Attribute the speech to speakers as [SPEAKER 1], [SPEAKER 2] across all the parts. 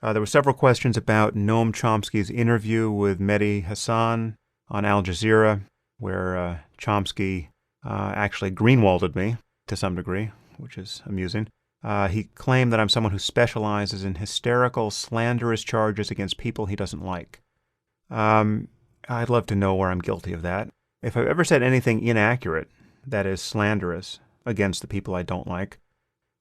[SPEAKER 1] There were several questions about Noam Chomsky's interview with Mehdi Hassan on al-Jazeera, where Chomsky actually greenwalded me to some degree, which is amusing. He claimed that I'm someone who specializes in hysterical, slanderous charges against people he doesn't like. I'd love to know where I'm guilty of that. If I've ever said anything inaccurate, that is slanderous, against the people I don't like,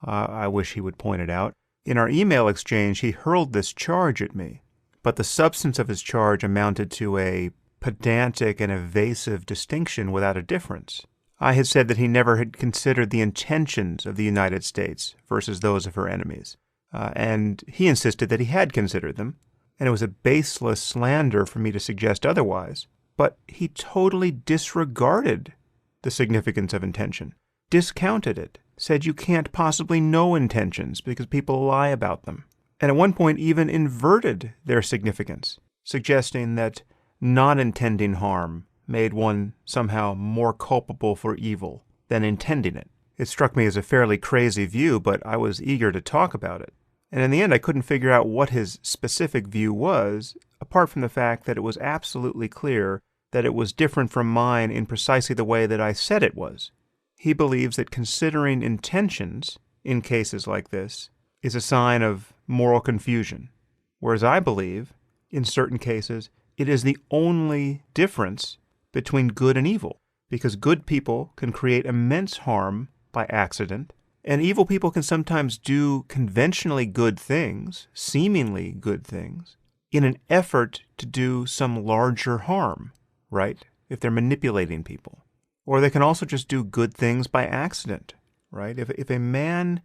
[SPEAKER 1] I wish he would point it out. In our email exchange, he hurled this charge at me, but the substance of his charge amounted to a pedantic and evasive distinction without a difference. I had said that he never had considered the intentions of the United States versus those of her enemies, and he insisted that he had considered them, and it was a baseless slander for me to suggest otherwise. But he totally disregarded the significance of intention, discounted it, said you can't possibly know intentions because people lie about them, and at one point even inverted their significance, suggesting that not intending harm made one somehow more culpable for evil than intending it. It struck me as a fairly crazy view, but I was eager to talk about it. And in the end, I couldn't figure out what his specific view was, apart from the fact that it was absolutely clear that it was different from mine in precisely the way that I said it was. He believes that considering intentions in cases like this is a sign of moral confusion, whereas I believe, in certain cases, it is the only difference between good and evil, because good people can create immense harm by accident, and evil people can sometimes do conventionally good things, seemingly good things, in an effort to do some larger harm, right? If they're manipulating people. Or they can also just do good things by accident, right? If a man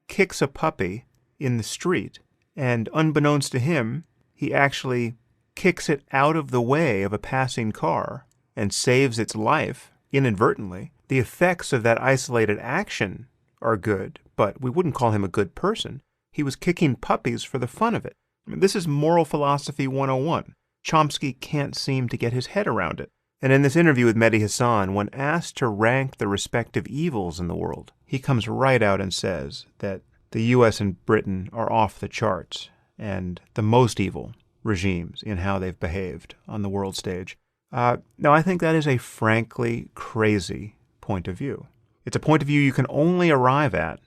[SPEAKER 1] kicks a puppy in the street, and unbeknownst to him, he actually kicks it out of the way of a passing car and saves its life inadvertently, the effects of that isolated action are good, but we wouldn't call him a good person. He was kicking puppies for the fun of it. I mean, this is moral philosophy 101. Chomsky can't seem to get his head around it. And in this interview with Mehdi Hassan, when asked to rank the respective evils in the world, he comes right out and says that the U.S. and Britain are off the charts and the most evil regimes in how they've behaved on the world stage. Now, I think that is a frankly crazy point of view. It's a point of view you can only arrive at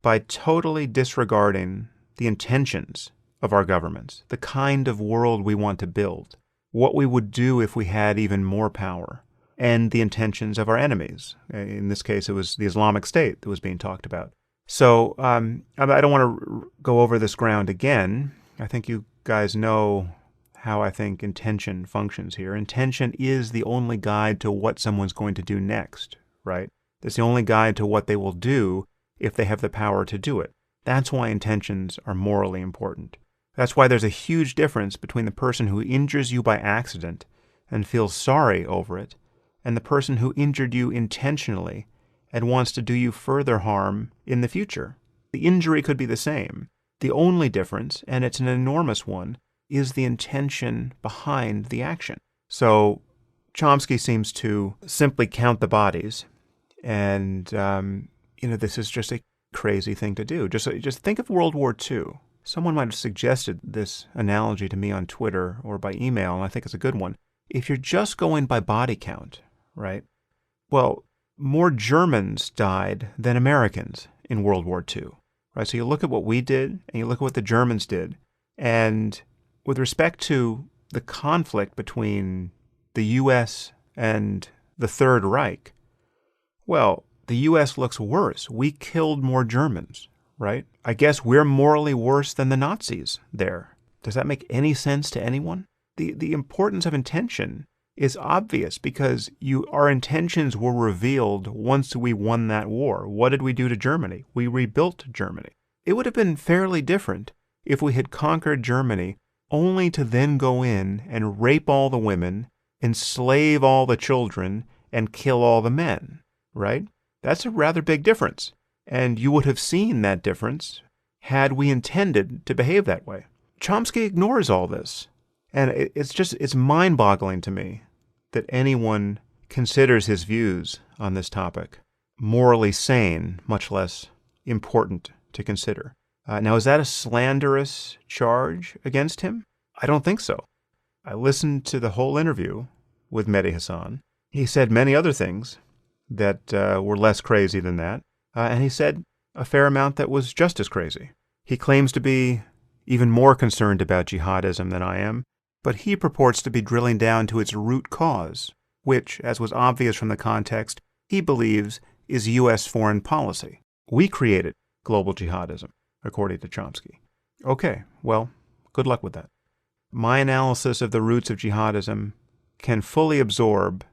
[SPEAKER 1] by totally disregarding the intentions of our governments, the kind of world we want to build, what we would do if we had even more power, and the intentions of our enemies. In this case, it was the Islamic State that was being talked about. So I don't want to go over this ground again. I think you guys know how I think intention functions here. Intention is the only guide to what someone's going to do next, right? It's the only guide to what they will do if they have the power to do it. That's why intentions are morally important. That's why there's a huge difference between the person who injures you by accident and feels sorry over it, and the person who injured you intentionally and wants to do you further harm in the future. The injury could be the same. The only difference, and it's an enormous one, is the intention behind the action. So Chomsky seems to simply count the bodies, and this is just a crazy thing to do. Just think of World War II. Someone might have suggested this analogy to me on Twitter or by email, and I think it's a good one. If you're just going by body count, right? Well, more Germans died than Americans in World War II, right? So you look at what we did, and you look at what the Germans did, and with respect to the conflict between the U.S. and the Third Reich, well, the U.S. looks worse. We killed more Germans, right? I guess we're morally worse than the Nazis there. Does that make any sense to anyone? The importance of intention is obvious because our intentions were revealed once we won that war. What did we do to Germany? We rebuilt Germany. It would have been fairly different if we had conquered Germany only to then go in and rape all the women, enslave all the children, and kill all the men, right? That's a rather big difference. And you would have seen that difference had we intended to behave that way. Chomsky ignores all this. And it's mind-boggling to me that anyone considers his views on this topic morally sane, much less important to consider. Now, is that a slanderous charge against him? I don't think so. I listened to the whole interview with Mehdi Hassan. He said many other things that were less crazy than that, and he said a fair amount that was just as crazy. He claims to be even more concerned about jihadism than I am, but he purports to be drilling down to its root cause, which, as was obvious from the context, he believes is U.S. foreign policy. We created global jihadism, according to Chomsky. Okay, well, good luck with that. My analysis of the roots of jihadism can fully absorb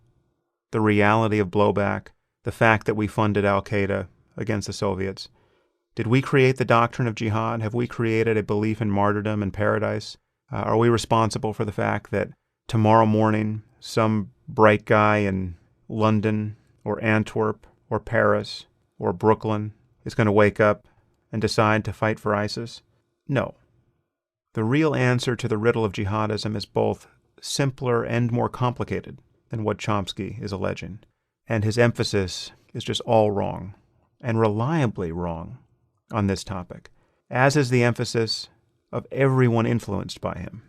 [SPEAKER 1] the reality of blowback, the fact that we funded al-Qaeda against the Soviets. Did we create the doctrine of jihad? Have we created a belief in martyrdom and paradise? Are we responsible for the fact that tomorrow morning some bright guy in London or Antwerp or Paris or Brooklyn is going to wake up and decide to fight for ISIS? No. The real answer to the riddle of jihadism is both simpler and more complicated than what Chomsky is alleging. And his emphasis is just all wrong, and reliably wrong, on this topic, as is the emphasis of everyone influenced by him.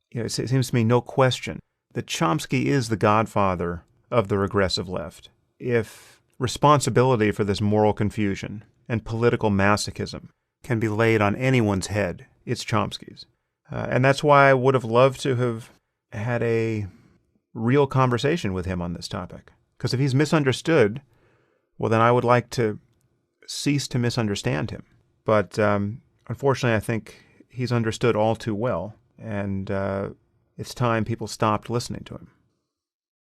[SPEAKER 1] It seems to me no question that Chomsky is the godfather of the regressive left. If responsibility for this moral confusion and political masochism can be laid on anyone's head, it's Chomsky's. And that's why I would have loved to have had a real conversation with him on this topic. Because if he's misunderstood, well, then I would like to cease to misunderstand him. But unfortunately, I think he's understood all too well, and it's time people stopped listening to him.